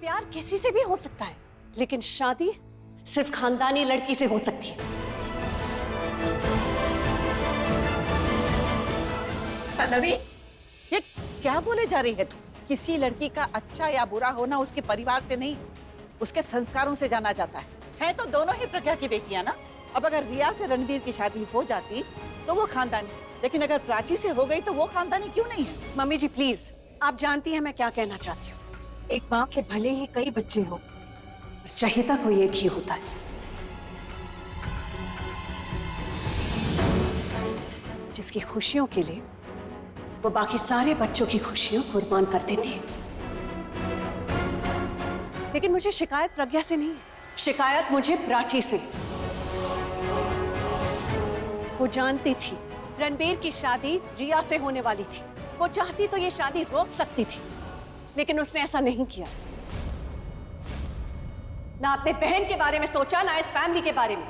प्यार किसी से भी हो सकता है, लेकिन शादी सिर्फ खानदानी लड़की से हो सकती है। पल्लवी, ये क्या बोले जा रही है तू? किसी लड़की का अच्छा या बुरा होना उसके परिवार से नहीं, उसके संस्कारों से जाना जाता है तो दोनों ही प्रज्ञा की बेटियां ना। अब अगर रिया से रणवीर की शादी हो जाती तो वो खानदानी, लेकिन अगर प्राची से हो गई तो वो खानदानी क्यों नहीं है? मम्मी जी प्लीज, आप जानती हैं मैं क्या कहना चाहती हूँ। एक माँ के भले ही कई बच्चे हो, चहेता कोई एक ही होता है। जिसकी खुशियों के लिए वो बाकी सारे बच्चों की खुशियां कुर्बान कर देती है। लेकिन मुझे शिकायत प्रज्ञा से नहीं है, शिकायत मुझे प्राची से। वो जानती थी रणबीर की शादी रिया से होने वाली थी। वो चाहती तो ये शादी रोक सकती थी, लेकिन उसने ऐसा नहीं किया। ना अपने बहन के बारे में सोचा, ना इस फैमिली के बारे में।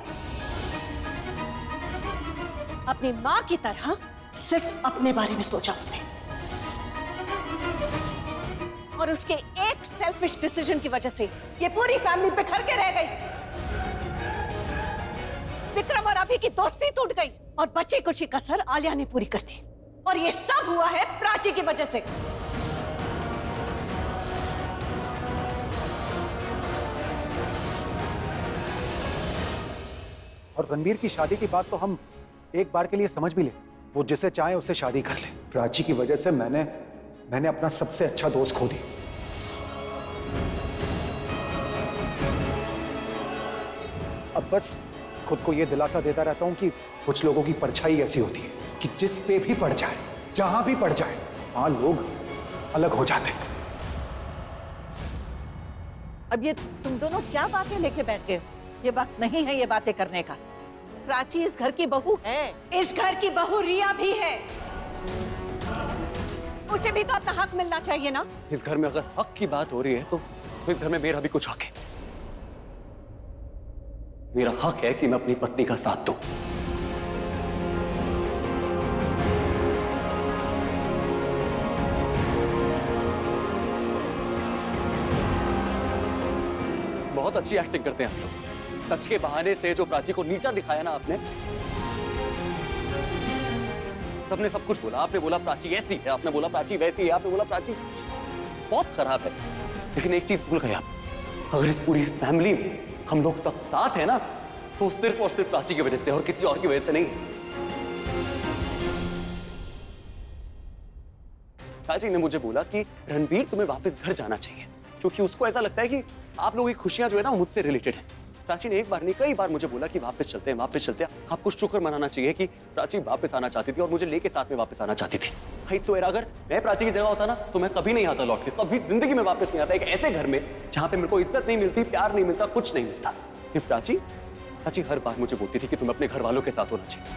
अपनी मां की तरह सिर्फ अपने बारे में सोचा उसने। और उसके एक सेल्फिश डिसीजन की वजह से ये पूरी फैमिली बिखर के रह गई। विक्रम और अभी की दोस्ती टूट गई और बची कुछ कसर आलिया ने पूरी कर दी। और ये सब हुआ है प्राची की वजह से। और रणबीर की शादी की बात तो हम एक बार के लिए समझ भी ले, वो जिसे चाहे उससे शादी कर ले। प्राची की वजह से मैंने अपना सबसे अच्छा दोस्त खो दिया। अब बस खुद को यह दिलासा देता रहता हूं कि कुछ लोगों की परछाई ऐसी होती है कि जिस पे भी पड़ जाए, जहां भी पड़ जाए, वहां लोग अलग हो जाते हैं। अब ये तुम दोनों क्या बातें लेके बैठ गए? ये वक्त नहीं है ये बातें करने का। प्राची इस घर की बहू है। इस घर की बहू रिया भी है। उसे भी तो अपना हक मिलना चाहिए ना। इस घर में अगर हक की बात हो रही है तो इस घर में मेरा भी कुछ हक है। मेरा हक है कि मैं अपनी पत्नी का साथ दूं। बहुत अच्छी एक्टिंग करते हैं आप लोग। सच के बहाने से जो प्राची को नीचा दिखाया ना आपने, सबने सब कुछ बोला। आपने बोला प्राची ऐसी है, आपने बोला प्राची वैसी है, आपने बोला प्राची बहुत खराब है। लेकिन एक चीज भूल गए आप, अगर इस पूरी फैमिली में हम लोग सब साथ हैं ना, तो सिर्फ और सिर्फ प्राची की वजह से और किसी और की वजह से नहीं। प्राची ने मुझे बोला कि रणबीर तुम्हें वापस घर जाना चाहिए, क्योंकि उसको ऐसा लगता है कि आप लोगों की खुशियां जो है ना वो मुझसे रिलेटेड है। प्राची ने एक बार नहीं कई बार मुझे बोला कि वापस चलते हैं, वापस चलते हैं। आपको शुक्र मनाना चाहिए कि प्राची वापस आना चाहती थी और मुझे लेके साथ में वापस आना चाहती थी। भाई सोएरा, अगर मैं प्राची की जगह होता ना तो मैं कभी नहीं आता लौट के, कभी जिंदगी में वापस नहीं आता एक ऐसे घर में जहां पे मेरे को इज्जत नहीं मिलती, प्यार नहीं मिलता, कुछ नहीं मिलता। फिर प्राची हर बार मुझे बोलती थी कि तुम अपने घर वालों के साथ होना चाहिए।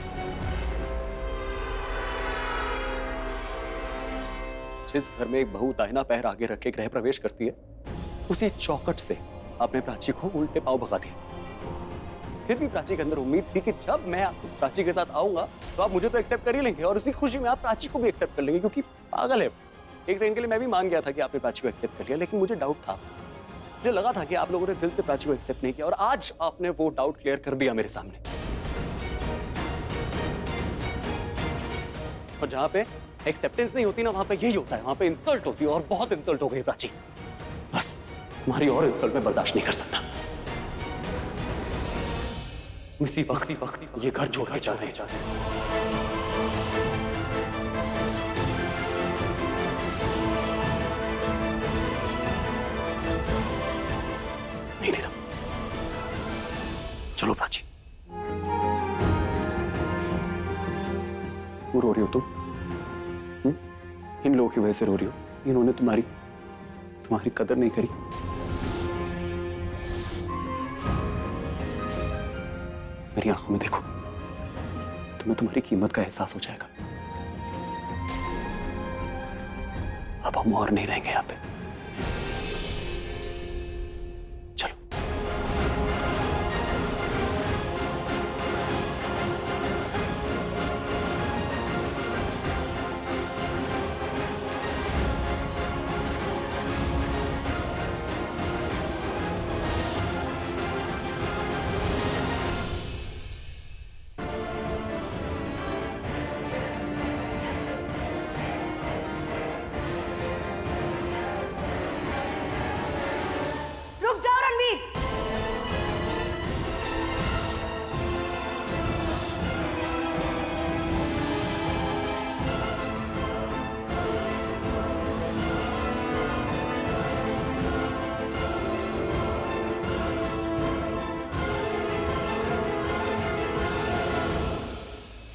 जिस घर में एक बहू दाहिना पैर आगे रख के गृह प्रवेश करती है, उसी चौखट से आपने प्राची को उल्टे पांव भगा दिया। फिर भी प्राची के अंदर उम्मीद थी कि जब मैं प्राची के साथ आऊंगा तो आप मुझे तो एक्सेप्ट कर ही लेंगे और उसी खुशी में आप प्राची को भी एक्सेप्ट कर लेंगे, क्योंकि पागल है। एक सेकंड के लिए मैं भी मान गया था कि आपने प्राची को एक्सेप्ट कर लिया, लेकिन मुझे डाउट था। मुझे लगा था कि आप लोगों ने दिल से प्राची को एक्सेप्ट नहीं किया और आज आपने वो डाउट क्लियर कर दिया मेरे सामने। और जहां पे एक्सेप्टेंस नहीं होती ना, वहां पे यही होता है, वहां पे इंसल्ट होती है और बहुत इंसल्ट हो गई प्राची। बस तुम्हारी और इंसल्ट में बर्दाश्त नहीं कर सकता। इसी वक्त ये घर छोड़ के जा रहे हैं। नहीं देता। चलो प्राची। क्यों रो रही हो तुम? इन लोगों की वजह से रो रही हो? इन्होंने तुम्हारी कदर नहीं करी। मेरी आंखों में देखो, तुम्हें तुम्हारी कीमत का एहसास हो जाएगा। अब हम और नहीं रहेंगे यहां पे। चलो।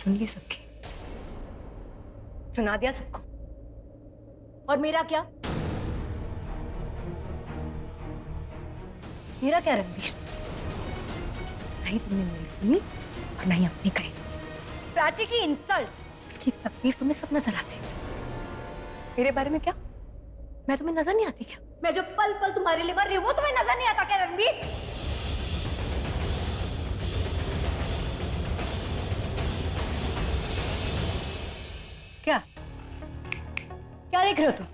सुन ली सबकी, सुना दिया सबको। और मेरा क्या? मेरा क्या रणबीर? नहीं तुमने मेरी सुनी और नहीं अपनी कही। प्राची की इंसल्ट, उसकी तकलीफ तुम्हें सब नजर आती। मेरे बारे में क्या? मैं तुम्हें नजर नहीं आती क्या? मैं जो पल पल तुम्हारे लिए मर रही हूँ वो तुम्हें नजर नहीं आता क्या रणबीर? क्या क्या देख रहे हो तुम?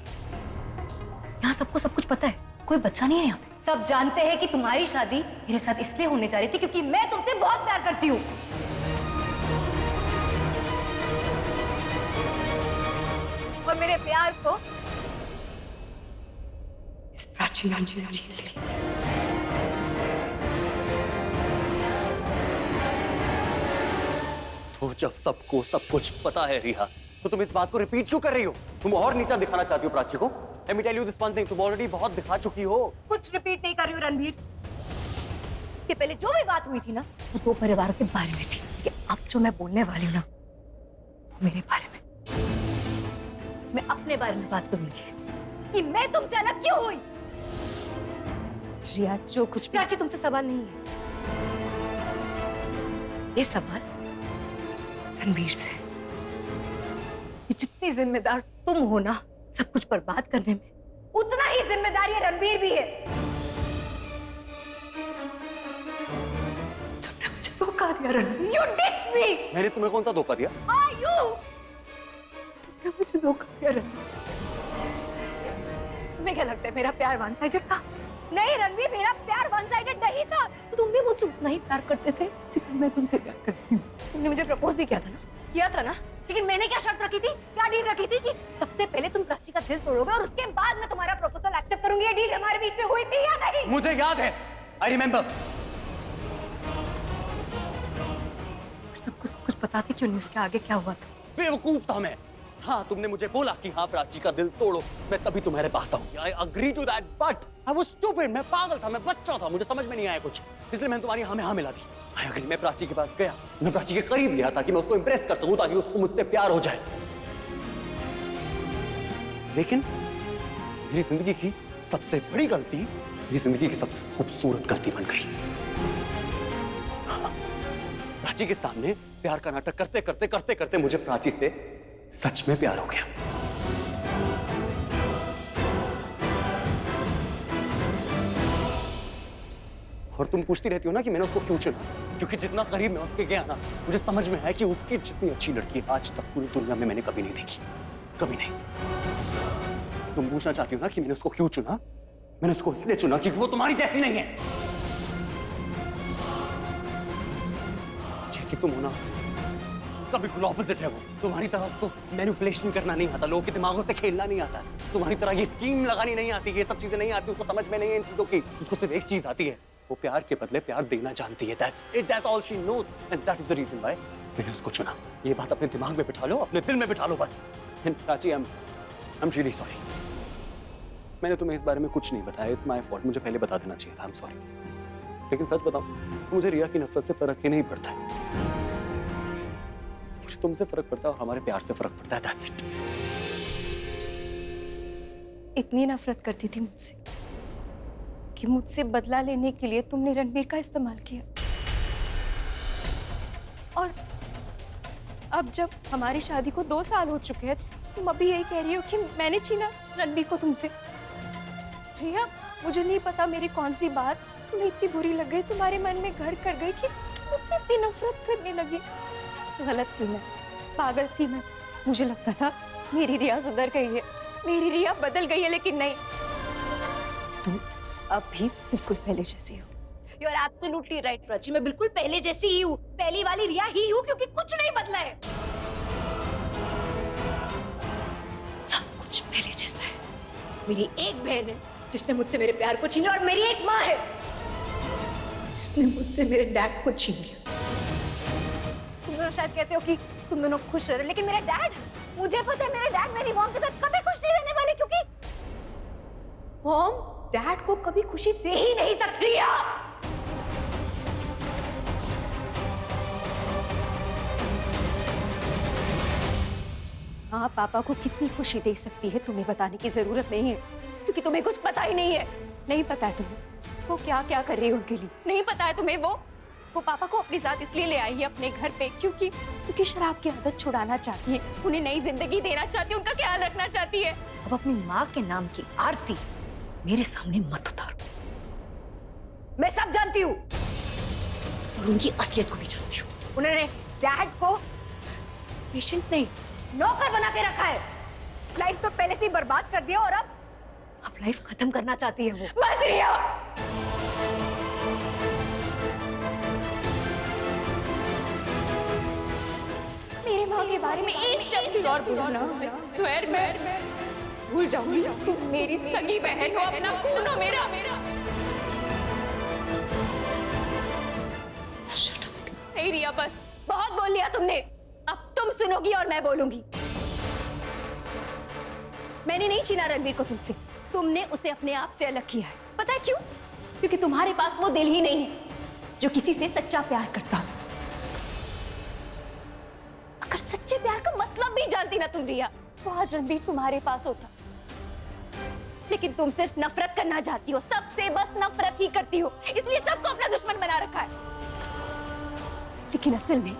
यहाँ सबको सब कुछ पता है, कोई बच्चा नहीं है यहाँ पे। सब जानते हैं कि तुम्हारी शादी मेरे साथ इसलिए होने जा रही थी क्योंकि मैं तुमसे बहुत प्यार करती हूँ। और मेरे प्यार को इस प्राची नाम से जीत ली। तो जब सबको सब कुछ पता है रिया, तो तुम इस बात को रिपीट क्यों कर रही हो? तुम और नीचा दिखाना चाहती हो प्राची को? Let me tell you this one thing, तुम ऑलरेडी बहुत दिखा चुकी हो। कुछ रिपीट नहीं कर रही हूँ रणबीर। इसके पहले जो भी बात हुई थी ना, वो दो परिवारों के बारे में थी। कि अब जो मैं बोलने वाली हूँ ना, वो मेरे बारे में। मैं अपने बारे में बात करूंगी कि मैं तुमसे अलग क्यों हुई। रिया, जो कुछ प्राची तुमसे सवाल नहीं है, ये सवाल रणबीर से। ये जितनी जिम्मेदार तुम हो ना सब कुछ बर्बाद करने में, उतना ही जिम्मेदार ये रणबीर भी है। तुमने मुझे धोखा दिया रणबीर। You ditched me. मैंने तुम्हें कौन सा धोखा दिया? तुमने मुझे धोखा दिया रणबीर। तुम्हें क्या लगता है मेरा प्यार वन साइडेड था? नहीं रणबीर, मेरा प्यार वन साइडेड नहीं था। तो तुम भी मुझसे उतना ही प्यार करते थे जितना मैं तुमसे प्यार करती हूँ। तुमने मुझे प्रपोज भी किया था ना? किया था ना? लेकिन मैंने क्या शर्त रखी थी, क्या डील रखी थी कि सबसे पहले तुम प्राची का दिल तोड़ोगे और उसके बाद मैं तुम्हारा प्रपोजल एक्सेप्ट करूंगी। ये डील हमारे बीच में हुई थी या नहीं? मुझे याद है, आई रिमेम्बर। सबको सब कुछ बताते क्यों नहीं? उसके आगे क्या हुआ था? बेवकूफ था मैं। हाँ, तुमने मुझे बोला कि हाँ प्राची का दिल तोड़ो, मैं तभी तुम्हारे पास आऊँ। I agree to that, but I was stupid. मैं पागल था, मैं बच्चा था, मुझे समझ में नहीं आया कुछ, इसलिए मैंने तुम्हारी हाँ में हाँ मिला दी। I agree, मैं प्राची के पास गया, मैं प्राची के करीब गया ताकि मैं उसको इम्प्रेस कर सकूं, ताकि उसको मुझसे प्यार हो जाए। लेकिन मेरी जिंदगी की सबसे बड़ी गलती मेरी जिंदगी की सबसे खूबसूरत गलती बन गई। हाँ, प्राची के सामने प्यार का नाटक करते करते करते करते मुझे प्राची से सच में प्यार हो गया। और तुम पूछती रहती हो ना कि मैंने उसको क्यों चुना, क्योंकि जितना करीब मैं उसके गया ना, मुझे समझ में आया कि उसकी जितनी अच्छी लड़की आज तक पूरी दुनिया में मैंने कभी नहीं देखी, कभी नहीं। तुम पूछना चाहती हो ना कि मैंने उसको क्यों चुना? मैंने उसको इसलिए चुना क्योंकि वो तुम्हारी जैसी नहीं है। जैसी तुम हो ना, उसका बिल्कुल ऑपोजिट है वो। तुम्हारी तरह उसको मैनिपुलेशन करना नहीं आता, लोगों के दिमागों से खेलना नहीं आता, तुम्हारी तरह ये स्कीम लगानी नहीं आती, ये सब चीजें नहीं आती, उसको समझ में नहीं है इन चीजों की। उसको सिर्फ एक चीज आती है, वो प्यार के बदले प्यार देना जानती है। That's it, that's all she knows, and that is the reason why मैंने उसको चुना। ये बात अपने दिमाग में बिठा लो, अपने दिल में बिठा लो बस। And Prachi, I'm really sorry। मैंने तुम्हें इस बारे में कुछ नहीं बताया, it's my fault। मुझे पहले बता देना चाहिए था, I'm sorry। लेकिन सच बताऊं, मुझे रिया की नफरत से फर्क ही नहीं पड़ता है। मुझे तुमसे फर्क पड़ता है और हमारे प्यार से फर्क पड़ता है, that's it। इतनी नफरत करती थी मुझसे कि मुझसे बदला लेने के लिए तुमने रणबीर का इस्तेमाल किया। और अब जब हमारी शादी को 2 साल हो चुके हैं, तुम अभी यही कह रही हो कि मैंने छीना रणबीर को तुमसे। रिया, मुझे नहीं पता मेरी कौन सी बात तुम्हें इतनी बुरी लग गई, तुम्हारे मन में घर कर गई कि मुझसे इतनी नफरत करने लगी। गलत थी मैं, पागल थी मैं। मुझे लगता था मेरी रिया सुधर गई है, मेरी रिया बदल गई है, लेकिन नहीं, तुम अब भी बिल्कुल पहले जैसी हो। You are absolutely right, Prachi. मैं बिल्कुल पहले जैसी ही हूँ, पहली वाली रिया ही हूँ, क्योंकि कुछ नहीं बदला है। सब कुछ पहले जैसा है। मेरी एक बहन है जिसने मुझसे मेरे प्यार को छीना, और मेरी एक माँ है जिसने मुझसे मेरे डैड को छीन लिया। तुम दोनों शायद कहते हो कि तुम दोनों खुश रहते, लेकिन मेरा डैड, मुझे पता है मेरा डैड मेरी मॉम के साथ कभी खुश नहीं रहने वाले, क्योंकि मॉम डैड को कभी खुशी दे ही नहीं सकती है। हाँ, पापा को कितनी खुशी दे सकती है तुम्हें बताने की जरूरत नहीं है, क्योंकि तुम्हें कुछ पता ही नहीं है। नहीं पता है तुम्हें वो क्या क्या कर रही है उनके लिए। नहीं पता है तुम्हें वो पापा को अपने साथ इसलिए ले आई है अपने घर पे क्योंकि शराब की आदत छुड़ाना चाहती है, उन्हें नई जिंदगी देना चाहती है, उनका ख्याल रखना चाहती है। अब अपनी माँ के नाम की आरती मेरे सामने मत उतारो। मैं सब जानती हूँ और उनकी असलियत को भी जानती हूँ। उन्होंने डैड को पेशेंट नहीं नौकर बना के रखा है। लाइफ तो पहले से ही बर्बाद कर दिया और अब लाइफ खत्म करना चाहती है वो। बस रिया, मेरे माँ के बारे में एक शब्द भी और बोलना, मैं स्वेर मैं भूल जाऊंगी। तुम मेरी सगी बहन हो, अपना खून हो मेरा। नहीं रिया, बस बहुत बोल लिया तुमने। अब तुम सुनोगी और मैं बोलूंगी। मैंने नहीं छीना रणवीर को तुमसे, तुमने उसे अपने आप से अलग किया है। पता है क्यों? क्योंकि तुम्हारे पास वो दिल ही नहीं है जो किसी से सच्चा प्यार करता हो। अगर सच्चे प्यार का मतलब भी जानती ना तुम रिया, तो आज रणवीर तुम्हारे पास होता। लेकिन तुम सिर्फ नफरत करना चाहती हो, सबसे बस नफरत ही करती हो, इसलिए सबको अपना दुश्मन बना रखा है। लेकिन असल में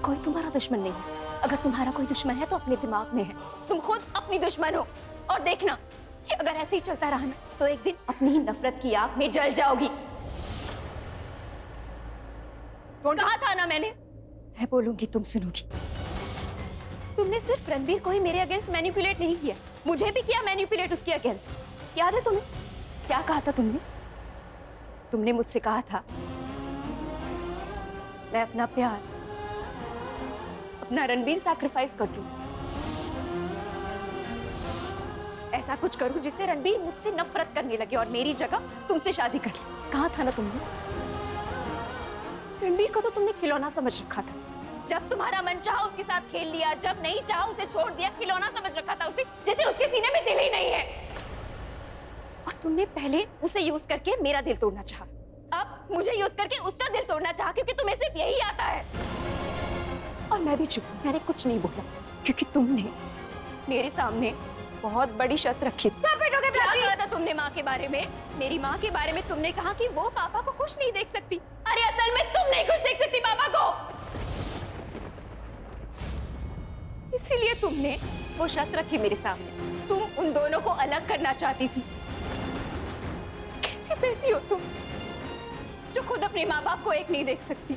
कोई तुम्हारा दुश्मन नहीं है। अगर तुम्हारा कोई दुश्मन है तो अपने दिमाग में है। तुम खुद अपनी दुश्मन हो। और देखना कि अगर ऐसे ही चलता रहा ना तो एक दिन अपनी ही नफरत की आग में जल जाओगी। कहा था ना मैंने, मैं बोलूंगी तुम सुनोगी। तुमने सिर्फ रणवीर को ही मेरे अगेंस्ट मैनिपुलेट नहीं किया, मुझे भी किया मैनिपुलेट उसके अगेंस्ट। याद है तुम्हें क्या कहा था तुमने मुझसे कहा था मैं अपना प्यार, अपना रणवीर सैक्रिफाइस कर दूं, ऐसा कुछ करूं जिससे रणवीर मुझसे नफरत करने लगे और मेरी जगह तुमसे शादी कर ले। कहा था ना तुमने। रणवीर को तो तुमने खिलौना समझ रखा था। जब तुम्हारा मन चाहा उसके साथ खेल लिया, जब नहीं चाहा उसे छोड़ दिया। खिलौना समझ रखा था उसे, जैसे उसके सीने में दिल ही नहीं है। और तुमने पहले उसे यूज करके मेरा दिल तोड़ना चाहा, अब मुझे यूज करके उसका दिल तोड़ना चाहा, क्योंकि तुम्हें सिर्फ यही आता है। और मैं भी चुप, मैंने कुछ नहीं बोला, क्योंकि तुमने मेरे सामने बहुत बड़ी शर्त रखी थी। क्या कहा था तुमने माँ के बारे में? मेरी माँ के बारे में तुमने कहा कि वो पापा को खुश नहीं देख सकती। अरे असल में तुम नहीं खुश देख सकती पापा को, इसीलिए तुमने वो शर्त रखी मेरे सामने। तुम उन दोनों को अलग करना चाहती थी। कैसी बेटी हो तुम जो खुद अपने माँ बाप को एक नहीं देख सकती।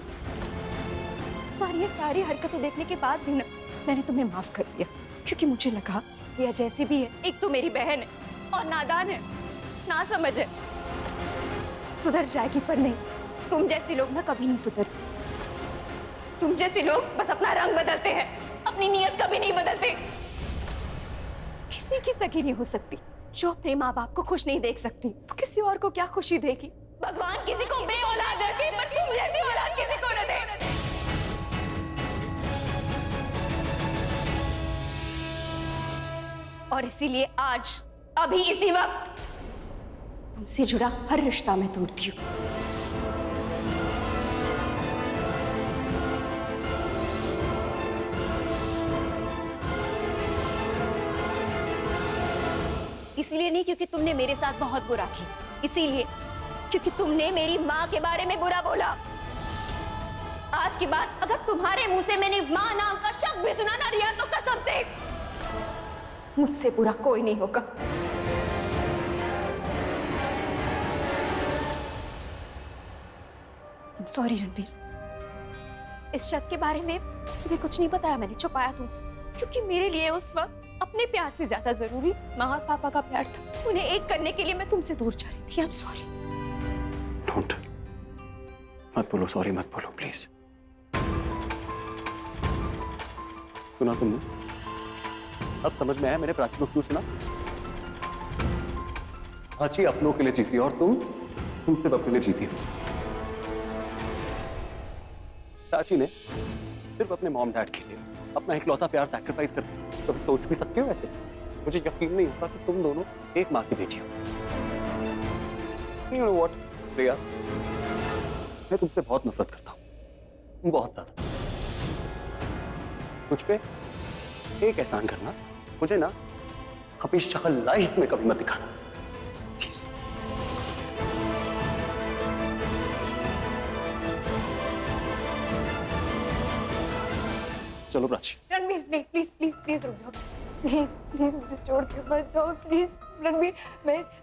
तुम्हारी ये सारी हरकतें देखने के बाद भी ना मैंने तुम्हें माफ कर दिया, क्योंकि मुझे लगा यह जैसी भी है, एक तो मेरी बहन है और नादान है, ना समझ है, सुधर जाएगी। पर नहीं, तुम जैसे लोग ना कभी नहीं सुधरते। तुम जैसे लोग बस अपना रंग बदलते हैं, अपनी नीयत कभी नहीं बदलते। किसी की सगी नहीं हो सकती जो अपने माँ बाप को खुश नहीं देख सकती। वो किसी और को क्या खुशी देगी? भगवान किसी को बे औलाद रखे, पर तुम जैसी औलाद किसी को न दे। और इसीलिए आज, अभी इसी वक्त तुमसे जुड़ा हर रिश्ता मैं तोड़ती हूँ। इसीलिए नहीं क्योंकि तुमने मेरे साथ बहुत बुरा किया, इसीलिए क्योंकि तुमने मेरी माँ के बारे में बुरा बोला। आज के बाद अगर तुम्हारे मुंह से मैंने माँ नाम का शब्द भी सुना ना रिया, तो कसम से मुझसे बुरा कोई नहीं होगा। सॉरी रणवीर, इस शब्द के बारे में तुम्हें कुछ नहीं बताया, मैंने छुपाया तुमसे, क्योंकि मेरे लिए उस वक्त अपने प्यार से ज्यादा जरूरी माँ और पापा का प्यार था। उन्हें एक करने के लिए मैं तुमसे दूर जा रही थी। I am sorry. डोंट, मत बोलो सॉरी, मत बोलो प्लीज। सुना तुमने? अब समझ में आया मैंने प्राची को क्यों चुना। प्राची अपनों के लिए जीती और तुम सिर्फ अपने लिए जीती हो। प्राची ने सिर्फ अपने मॉम डैड के लिए अपना इकलौता प्यार सैक्रिफाइस कर दिया। कभी सोच भी सकते हो ऐसे? मुझे यकीन नहीं होता कि तुम दोनों एक माँ की बेटी हो। You know what, प्रिया, मैं तुमसे बहुत नफरत करता हूँ, बहुत ज्यादा। मुझ पे एक एहसान करना, मुझे ना अपनी शक्ल लाइफ में कभी मत दिखाना प्लीज। चलो प्राची। रणबीर नहीं, प्लीज प्लीज प्लीज रुक जाओ, प्लीज प्लीज मुझे छोड़ के मत जाओ प्लीज। रणबीर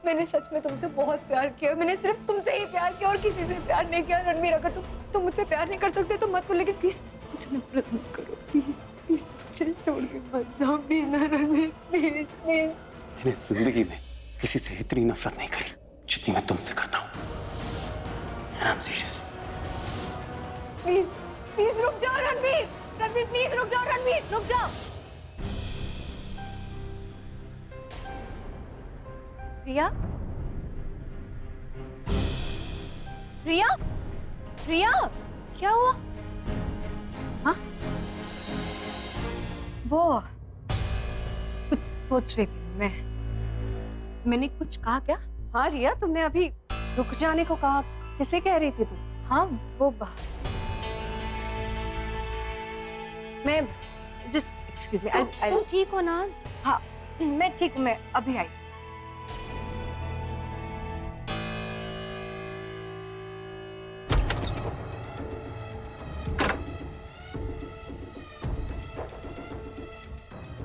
मैंने सच में तुमसे बहुत प्यार किया, मैंने सिर्फ तुमसे ही प्यार किया और किसी से प्यार नहीं किया। रणबीर अगर तुम मुझसे प्यार नहीं कर सकते तो मत करो, लेकिन प्लीज मुझे नफरत मत करो प्लीज प्लीज, मुझे छोड़ के मत जाओ प्लीज ना रणबीर, प्लीज प्लीज। मैंने जिंदगी में किसी से इतनी नफरत नहीं करी जितनी मैं तुमसे करता हूँ। And I'm serious। Please please रुक जाओ रणबीर, रणबीर प्लीज रुक जाओ, रणबीर रुक जाओ। रिया, रिया, रिया, क्या हुआ? हाँ वो कुछ सोच रही थी मैंने कुछ कहा क्या? हाँ रिया, तुमने अभी रुक जाने को कहा, किसे कह रही थी तुम? हाँ वो मैं जस्ट एक्सक्यूज मी, तुम ठीक हो ना? हाँ मैं ठीक हूँ, मैं अभी आई।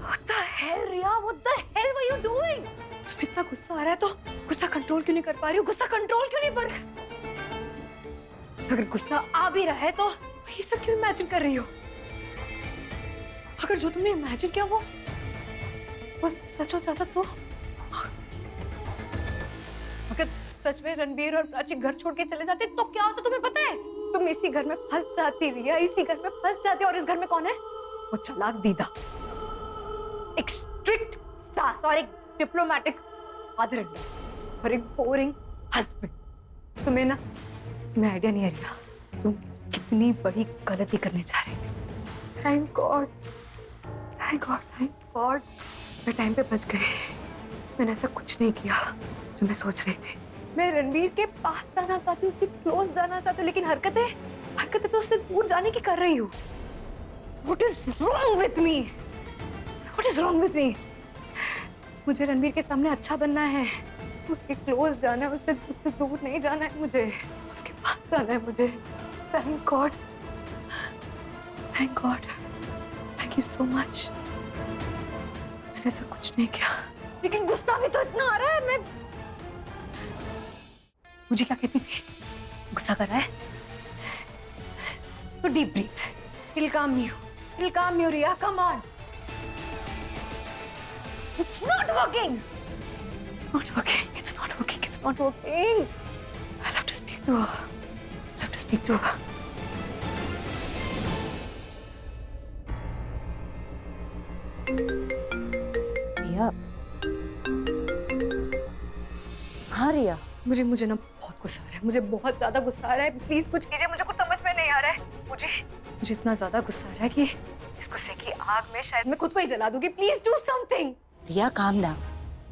What the hell, Riya? What the hell were you doing? तुम्हें इतना गुस्सा आ रहा है तो गुस्सा कंट्रोल क्यों नहीं कर पा रही हो? गुस्सा कंट्रोल क्यों नहीं कर? अगर गुस्सा आ भी रहा है तो ये सब क्यों इमेजिन कर रही हो? अगर जो तुमने इमेजिन किया वो सच हो जाता तो? अगर सच में रणबीर और प्राची घर छोड़ के चले जाते तो क्या होता तुम्हें पता है? तुम इसी घर में फंस जाती रिया, इसी घर में फंस जाती। और इस घर में कौन है? वो चालाक दीदा, एक स्ट्रिक्ट सास और एक डिप्लोमेटिक फादर इन लॉ और एक बोरिंग हस्बैंड। तुम्हें ना तुम्हें आइडिया नहीं है रिया, तुम कितनी बड़ी गलती करने जा रही थी। Thank God, thank God, thank God मैं टाइम पे बच गई। मैंने ऐसा कुछ नहीं किया जो मैं सोच रही थी। मैं रणबीर के पास जाना चाहती हूँ, उसके क्लोज जाना चाहती हूँ, लेकिन हरकतें तो उससे दूर जाने की कर रही हूँ। What is wrong with me? What is wrong with me? मुझे रणबीर के सामने अच्छा बनना है, उसके क्लोज जाना है, उससे दूर नहीं जाना है, मुझे उसके पास जाना है मुझे। Thank God, thank God, thank you so much. मैंने ऐसा कुछ नहीं किया, लेकिन गुस्सा भी तो इतना आ रहा है। मैं मुझे क्या कहती थी? गुस्सा कर रहा है तो deep breath, it'll calm you, it'll calm you, Riya, come on. It's not working. It's not working. It's not working. It's not working. I'll have to speak to her. I'll have to speak to her. रिया, हाँ रिया, मुझे ना बहुत गुस्सा आ रहा है, मुझे बहुत ज्यादा गुस्सा आ रहा है। प्लीज कुछ कीजिए, मुझे कुछ समझ में नहीं आ रहा है। मुझे इतना ज्यादा गुस्सा आ रहा है कि इस गुस्से की आग में शायद मैं खुद को ही जला दूंगी। Please do something. Riya calm down,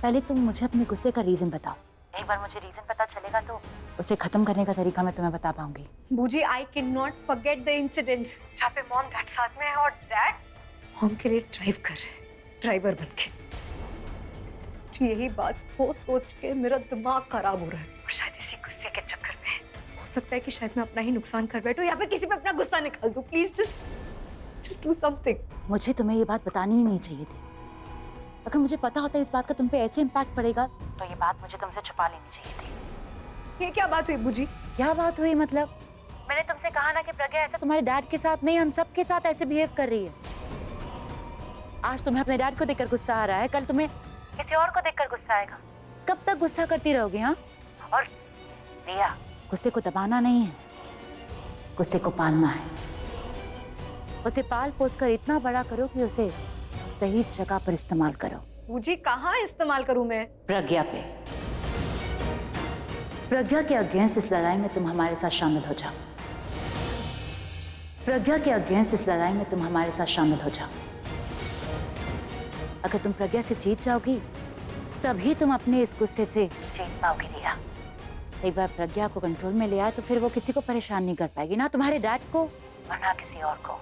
पहले तुम मुझे अपने गुस्से का रीजन बताओ। एक बार मुझे रीजन पता चलेगा तो उसे खत्म करने का तरीका मैं तुम्हें बता पाऊंगी। बूजी, I can not forget the incident जहाँ पे मॉम डैड साथ में है और डैड मॉम के लिए ड्राइव कर रहे हैं, ड्राइवर बन के। यही बात सोच के मेरा दिमाग खराब हो रहा है। और शायद इसी गुस्से के चक्कर में हो सकता है कि शायद मैं अपना ही नुकसान कर बैठूं या फिर किसी पे अपना गुस्सा निकाल दूं। Please just do something. मुझे तुम्हें ये बात बतानी ही नहीं चाहिए थी। अगर मुझे पता होता इस बात का तुम पे ऐसे इम्पैक्ट पड़ेगा तो ये बात मुझे तुमसे छुपा लेनी चाहिए थी। ये क्या बात हुई बूजी? क्या बात हुई मतलब? मैंने तुमसे कहा ना कि प्रज्ञा ऐसा तुम्हारे डैड के साथ नहीं, हम सबके साथ ऐसे बिहेव कर रही है। आज तुम्हें अपने डैड को देखकर गुस्सा आ रहा है, कल तुम्हें किसी और को देखकर गुस्सा आएगा। कब तक गुस्सा करती रहोगी? हाँ, और रिया, गुस्से को दबाना नहीं है, गुस्से को पालना है। उसे पाल पोस कर इतना बड़ा करो कि उसे सही जगह पर इस्तेमाल करो। बूजी, कहाँ इस्तेमाल करूं मैं? प्रज्ञा पे। प्रज्ञा के अगेंस्ट इस लड़ाई में तुम हमारे साथ शामिल हो जाओ। प्रज्ञा के अगेंस्ट इस लड़ाई में तुम हमारे साथ शामिल हो जाओ। अगर तुम प्रज्ञा से जीत जाओगी तभी तुम अपने इस गुस्से से जीत पाओगी रिया। एक बार प्रज्ञा को कंट्रोल में ले आए तो फिर वो किसी को परेशान नहीं कर पाएगी, ना तुम्हारे डैड को और ना किसी और को।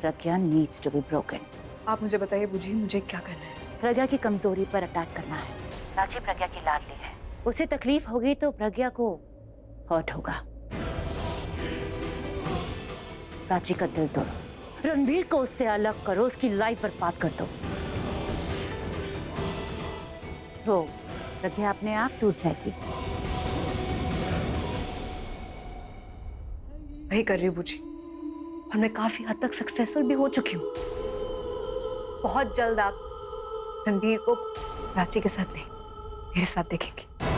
Pragya needs to be broken. Pragya needs to be broken. बूजी, I can not forget the incident जहाँ पे मॉम डैड साथ में है और डैड मॉम के लिए ड्राइव कर रहे हैं, ड्राइवर बन के। यही बात सोच के मेरा दिमाग खराब हो रहा है। और शायद इसी गुस्से के चक्कर में हो सकता है कि शायद मैं अपना ही नुकसान कर बैठूं या फिर किसी पे अपना गुस्सा निकाल दूं। Please just do something. मुझे तुम्हें ये बात बतानी ही नहीं चाहिए थी। अगर मुझे पता होता इस बात का तुम पे ऐसे इम्पैक्ट पड़ेगा तो ये बात मुझे तुमसे छुपा लेनी चाहिए थी। आप मुझे बताइए बूजी, मुझे क्या करना है? प्रज्ञा की कमजोरी पर अटैक करना है। प्राची प्रज्ञा की लाडली है, उसे तकलीफ होगी तो प्रज्ञा को हर्ट होगा। प्राची का दिल तोड़ो, रणबीर को उससे अलग करो, उसकी लाइफ बर्बाद कर दो, तो प्रज्ञा अपने आप टूट जाएगी। वही कर रही हूँ बूजी, और मैं काफी हद तक सक्सेसफुल भी हो चुकी हूँ। बहुत जल्द आप रणबीर को प्राची के साथ नहीं, मेरे साथ देखेंगे।